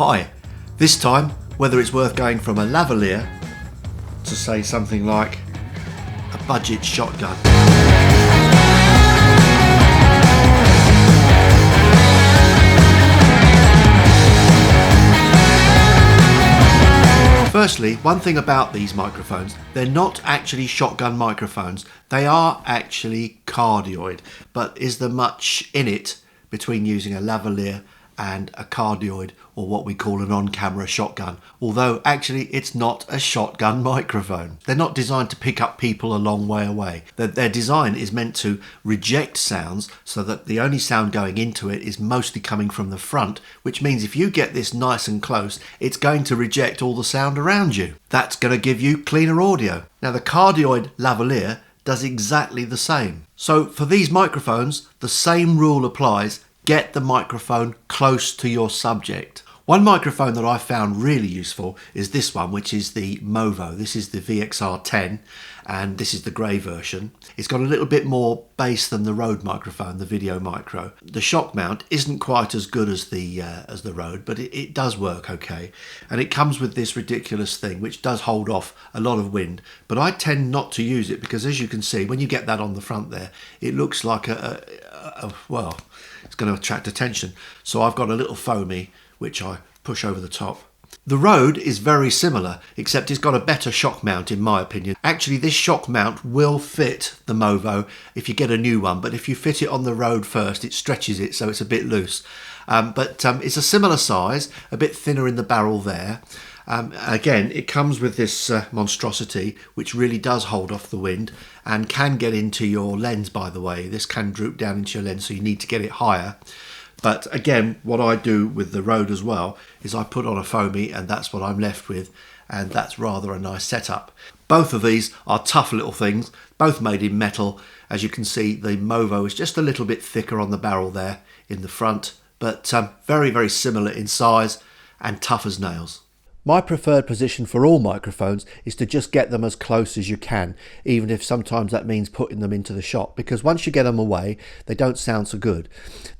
Hi, this time whether it's worth going from a lavalier to say something like a budget shotgun. Firstly, one thing about these microphones, they're not actually shotgun microphones, they are actually cardioid, but is there much in it between using a lavalier and a cardioid, or what we call an on-camera shotgun? Although actually it's not a shotgun microphone. They're not designed to pick up people a long way away. Their design is meant to reject sounds so that the only sound going into it is mostly coming from the front, which means if you get this nice and close, it's going to reject all the sound around you. That's going to give you cleaner audio. Now the cardioid lavalier does exactly the same. So for these microphones, the same rule applies. Get the microphone close to your subject. One microphone that I found really useful is this one, which is the Movo. This is the VXR10 and this is the grey version. It's got a little bit more bass than the Rode microphone, the Videomicro. The shock mount isn't quite as good as the Rode, but it does work okay. And it comes with this ridiculous thing which does hold off a lot of wind, but I tend not to use it because, as you can see, when you get that on the front there, it looks like well, it's going to attract attention. So I've got a little foamy which I push over the top. The Rode is very similar, except it's got a better shock mount in my opinion. Actually, this shock mount will fit the Movo if you get a new one, but if you fit it on the Rode first, it stretches it so it's a bit loose. But it's a similar size, a bit thinner in the barrel there. Again, it comes with this monstrosity which really does hold off the wind and can get into your lens, by the way. This can droop down into your lens, so you need to get it higher. But again, what I do with the Rode as well is I put on a foamy and that's what I'm left with, and that's rather a nice setup. Both of these are tough little things, both made in metal. As you can see, the Movo is just a little bit thicker on the barrel there in the front, but very, very similar in size and tough as nails. My preferred position for all microphones is to just get them as close as you can, even if sometimes that means putting them into the shot, because once you get them away, they don't sound so good.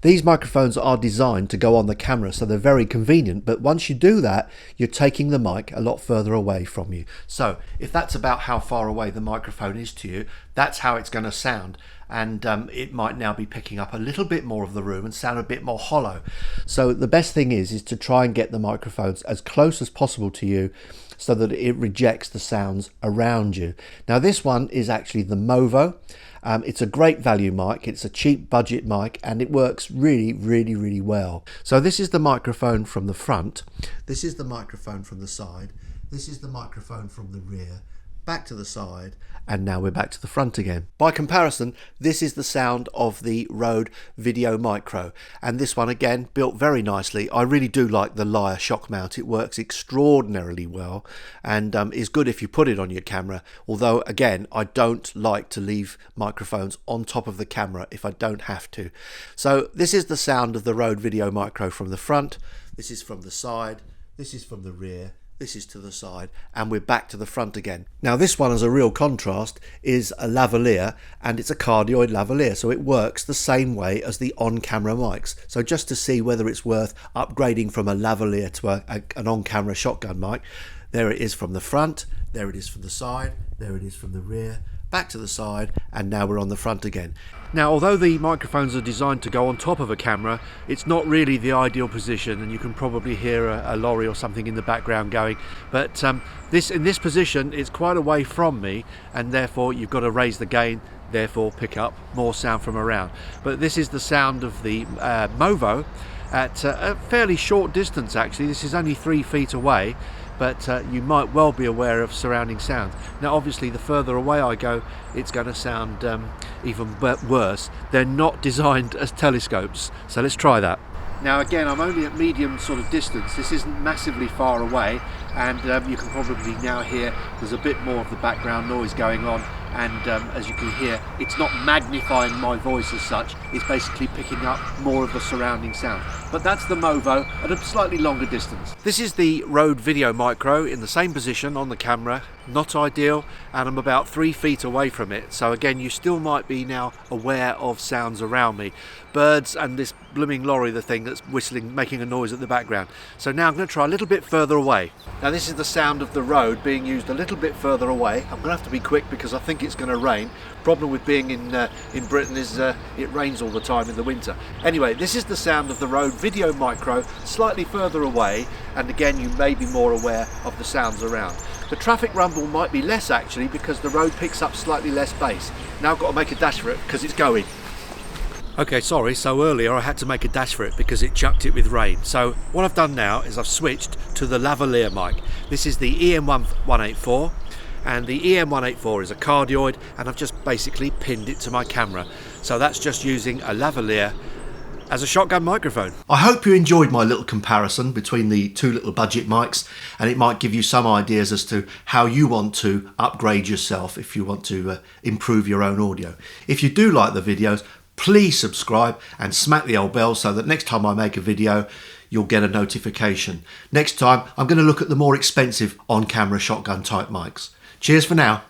These microphones are designed to go on the camera, so they're very convenient, but once you do that, you're taking the mic a lot further away from you. So if that's about how far away the microphone is to you, that's how it's going to sound. And it might now be picking up a little bit more of the room and sound a bit more hollow. So the best thing is to try and get the microphones as close as possible to you so that it rejects the sounds around you. Now this one is actually the Movo. It's a great value mic, it's a cheap budget mic, and it works really, really, really well. So this is the microphone from the front, this is the microphone from the side, this is the microphone from the rear, back to the side, and now we're back to the front again. By comparison, this is the sound of the Rode Videomicro, and this one again built very nicely. I really do like the Lyre shock mount. It works extraordinarily well and is good if you put it on your camera, although again I don't like to leave microphones on top of the camera if I don't have to. So this is the sound of the Rode Videomicro from the front, this is from the side, this is from the rear, this is to the side, and we're back to the front again. Now this one, as a real contrast, is a lavalier, and it's a cardioid lavalier, so it works the same way as the on-camera mics. So just to see whether it's worth upgrading from a lavalier to an on-camera shotgun mic, there it is from the front, there it is from the side, there it is from the rear, back to the side, and now we're on the front again. Now, although the microphones are designed to go on top of a camera, it's not really the ideal position, and you can probably hear a lorry or something in the background going, but in this position it's quite away from me, and therefore you've got to raise the gain, therefore pick up more sound from around. But this is the sound of the Movo at a fairly short distance. Actually, this is only 3 feet away, but you might well be aware of surrounding sounds. Now obviously the further away I go, it's going to sound even worse. They're not designed as telescopes, so let's try that. Now again, I'm only at medium sort of distance, this isn't massively far away, and you can probably now hear there's a bit more of the background noise going on, and as you can hear, it's not magnifying my voice as such, it's basically picking up more of the surrounding sound. But that's the Movo at a slightly longer distance. This is the Rode Videomicro in the same position on the camera. not ideal, and I'm about 3 feet away from it, so again you still might be now aware of sounds around me. Birds and this blooming lorry, the thing that's whistling, making a noise at the background. So now I'm going to try a little bit further away. Now this is the sound of the road being used a little bit further away. I'm going to have to be quick because I think it's going to rain. Problem with being in Britain is it rains all the time in the winter. Anyway, this is the sound of the road, Videomicro, slightly further away, and again you may be more aware of the sounds around. The traffic rumble might be less actually because the road picks up slightly less bass. Now I've got to make a dash for it because it's going. Okay, sorry, so earlier I had to make a dash for it because it chucked it with rain. So what I've done now is I've switched to the lavalier mic. This is the EM184, and the EM184 is a cardioid, and I've just basically pinned it to my camera. So that's just using a lavalier as a shotgun microphone. I hope you enjoyed my little comparison between the two little budget mics, and it might give you some ideas as to how you want to upgrade yourself if you want to improve your own audio. If you do like the videos, please subscribe and smack the old bell so that next time I make a video you'll get a notification. Next time I'm going to look at the more expensive on-camera shotgun type mics. Cheers for now.